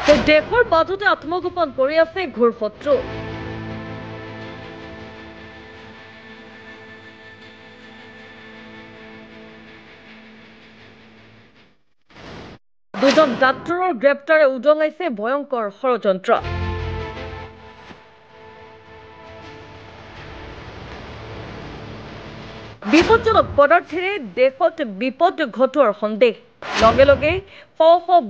দেশৰ বাজেটে আত্মগোপন কৰি আছে ঘূৰশত্ৰু। দুজন ডাক্তৰৰ গ্ৰেপ্তাৰে উদঙাইছে ভয়ংকৰ ষড়যন্ত্ৰ। বিপজ্জনক পদাৰ্থেৰে দেশত বিপদ ঘটোৱাৰ সন্দেহ। লগে লগে শ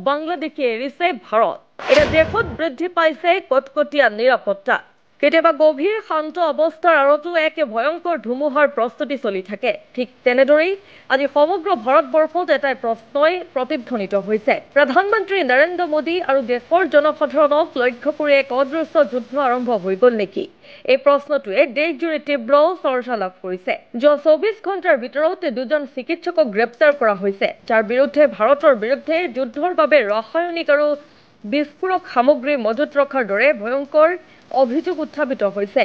বাংলাদেশী এৰিছে ভাৰত। এতিয়া দেশত বৃদ্ধি পাইছে কটকটীয়া নিৰাপত্তা। কেতিয়াবা গভীৰ শান্ত অৱস্থাৰ আৰতো এক ভয়ংকৰ ধুমুহাৰ প্ৰস্তুতি চলি থাকে। ঠিক তেনেদৰেই আজি সমগ্ৰ ভাৰতবৰ্ষত এটা প্ৰশ্নই প্ৰতিধ্বনিত হৈছে। প্ৰধানমন্ত্ৰী নৰেন্দ্ৰ মোদী আৰু দেশৰ জনসাধাৰণক লক্ষ্য কৰি এক অদৃশ্য যুদ্ধ আৰম্ভ হৈ গ'ল নেকি? এই প্ৰশ্নটোৱে দেশজুৰি তীব্ৰ চৰ্চা লাভ কৰিছে। যোৱা 24 ঘণ্টাৰ ভিতৰত দুজন চিকিৎসকক গ্ৰেপ্তাৰ কৰা হৈছে, যাৰ বিৰুদ্ধে ভাৰতৰ বিৰুদ্ধে যুদ্ধৰ বাবে ৰাসায়নিক আৰু বিস্ফোৰক সামগ্ৰী মজুত ৰখাৰ দৰে ভয়ংকৰ অভিযোগ উত্থাপিত হৈছে।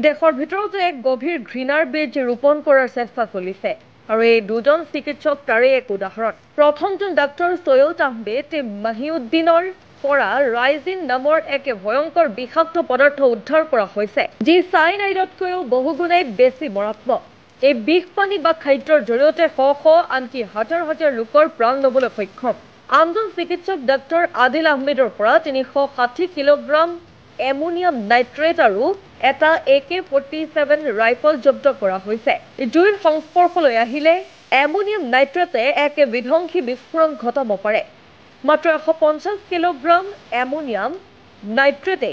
দেশৰ ভিতৰতে এক গভীৰ ঘৃণাৰ বীজ ৰোপণ কৰাৰ চেষ্টা চলিছে, আৰু এই দুজন চিকিৎসক তাৰে এক উদাহৰণ। প্ৰথমজন ডাক্তৰ সৈয়দ আহমেদ মহিউদ্দিনৰ পৰা ৰাইজিন নামৰ এক ভয়ংকৰ বিষাক্ত পদাৰ্থ উদ্ধাৰ কৰা হৈছে, যি চাইনাইডতকৈও বহুগুণে বেছি মাৰাত্মক। এই বিষ পানী বা খাদ্যৰ জৰিয়তে আনকি হাজাৰ হাজাৰ লোকৰ প্ৰাণ ল'বলৈ সক্ষম। আনজন চিকিৎসক ডাক্তৰ আদিল আহমেদৰ পৰা 360 কিলোগ্ৰাম এমোনিয়াম নাইট্ৰেট আৰু এটা AK-47 ৰাইফল জব্দ কৰা হৈছে। জুইৰ সংস্পৰ্শলৈ আহিলে এমোনিয়াম নাইট্ৰেটে এক বিধ্বংসী বিস্ফোৰণ ঘটাব পাৰে। মাত্ৰ 150 কিলোগ্ৰাম এমোনিয়াম নাইট্ৰেটে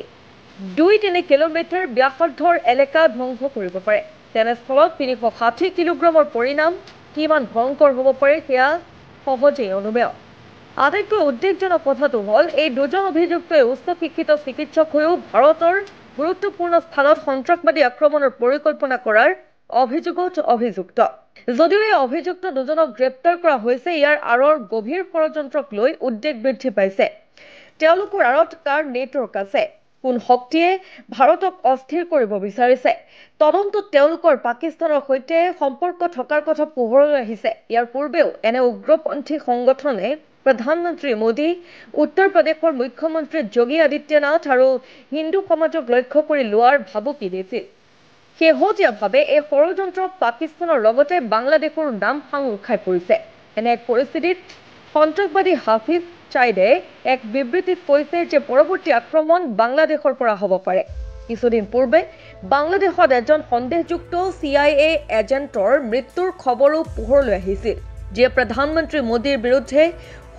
2-3 কিলোমিটাৰ ব্যাসাৰ্ধৰ এলেকা ধ্বংস কৰিব পাৰে। তেনেস্থলত 360 কিলোগ্ৰামৰ পৰিণাম কিমান ভয়ংকৰ হ'ব পাৰে সেয়া সহজেই অনুমেয়। আটাইতকৈ উদ্বেগজনক কথাটো হ'ল, এই দুজন অভিযুক্তই উচ্চ শিক্ষিত চিকিৎসক হৈও ভাৰতৰ গুৰুত্বপূৰ্ণ স্থানত সন্ত্ৰাসবাদী আক্ৰমণৰ পৰিকল্পনা কৰাৰ অভিযোগত অভিযুক্ত। যদিও এই অভিযুক্ত দুজনক গ্ৰেপ্তাৰ কৰা হৈছে, ইয়াৰ আঁৰৰ গভীৰ ষড়যন্ত্ৰক লৈ উদ্বেগ বৃদ্ধি পাইছে। তেওঁলোকৰ আঁৰত কাৰ নেটৱৰ্ক আছে? কোন শক্তিয়ে ভাৰতক অস্থিৰ কৰিব বিচাৰিছে? তদন্তত তেওঁলোকৰ পাকিস্তানৰ সৈতে সম্পৰ্ক থকাৰ কথা পোহৰলৈ আহিছে। ইয়াৰ পূৰ্বেও এনে উগ্ৰপন্থী সংগঠনে প্ৰধানমন্ত্ৰী মোদী, উত্তৰ প্ৰদেশৰ মুখ্যমন্ত্ৰী যোগী আদিত্যনাথ আৰু হিন্দু সমাজক লক্ষ্য কৰি লোৱাৰ ভাবুকি দিছিল। শেহতীয়াভাৱে এই ষড়যন্ত্ৰ পাকিস্তানৰ লগতে বাংলাদেশৰ নাম সাঙুৰ খাই পৰিছে। এনে এক পৰিস্থিতিত সন্ত্ৰাসবাদী হাফিজ চাইদে এক বিবৃতিত কৈছে যে পৰৱৰ্তী আক্ৰমণ বাংলাদেশৰ পৰা হ'ব পাৰে। কিছুদিন পূৰ্বে বাংলাদেশত এজন সন্দেহযুক্ত CIA এজেণ্টৰ মৃত্যুৰ খবৰো পোহৰলৈ আহিছিল, যিয়ে প্ৰধানমন্ত্ৰী মোদীৰ বিৰুদ্ধে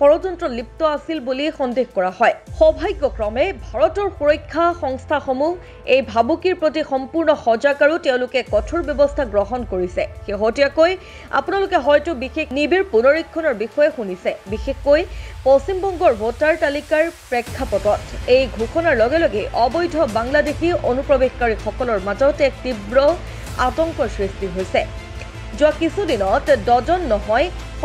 ষড়যন্ত্ৰ লিপ্ত আছিল বুলি সন্দেহ কৰা হয়। সৌভাগ্যক্ৰমে ভাৰতৰ সুৰক্ষা সংস্থাসমূহ এই ভাবুকিৰ প্ৰতি সম্পূৰ্ণ সজাগ আৰু তেওঁলোকে কঠোৰ ব্যৱস্থা গ্ৰহণ কৰিছে। শেহতীয়াকৈ আপোনালোকে হয়তো বিশেষ নিবিড় পুনৰীক্ষণৰ বিষয়ে শুনিছে, বিশেষকৈ পশ্চিম বংগৰ ভোটাৰ তালিকাৰ প্ৰেক্ষাপটত। এই ঘোষণাৰ লগে লগে অবৈধ বাংলাদেশী অনুপ্ৰৱেশকাৰীসকলৰ মাজত এক তীব্ৰ আতংকৰ সৃষ্টি হৈছে। যোৱা কিছুদিনত ডজন নহয় শ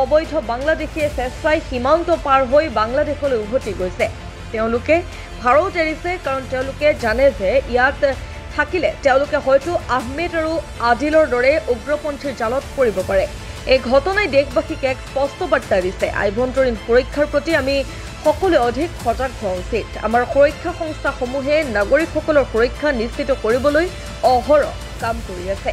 অবৈধ বাংলাদেশীয়ে স্বেচ্ছাই সীমান্ত পাৰ হৈ বাংলাদেশলৈ উভতি গৈছে। তেওঁলোকে ভাৰত এৰিছে কাৰণ তেওঁলোকে জানে যে ইয়াত থাকিলে তেওঁলোকে হয়তো আহমেদ আৰু আদিলৰ দৰে উগ্ৰপন্থীৰ জালত পৰিব পাৰে। এই ঘটনাই দেশবাসীক এক স্পষ্ট বাৰ্তা দিছে, আভ্যন্তৰীণ সুৰক্ষাৰ প্ৰতি আমি সকলোৱে অধিক সজাগ হোৱা উচিত। আমাৰ সুৰক্ষা সংস্থাসমূহে নাগৰিকসকলৰ সুৰক্ষা নিশ্চিত কৰিবলৈ অহৰহ কাম কৰি আছে।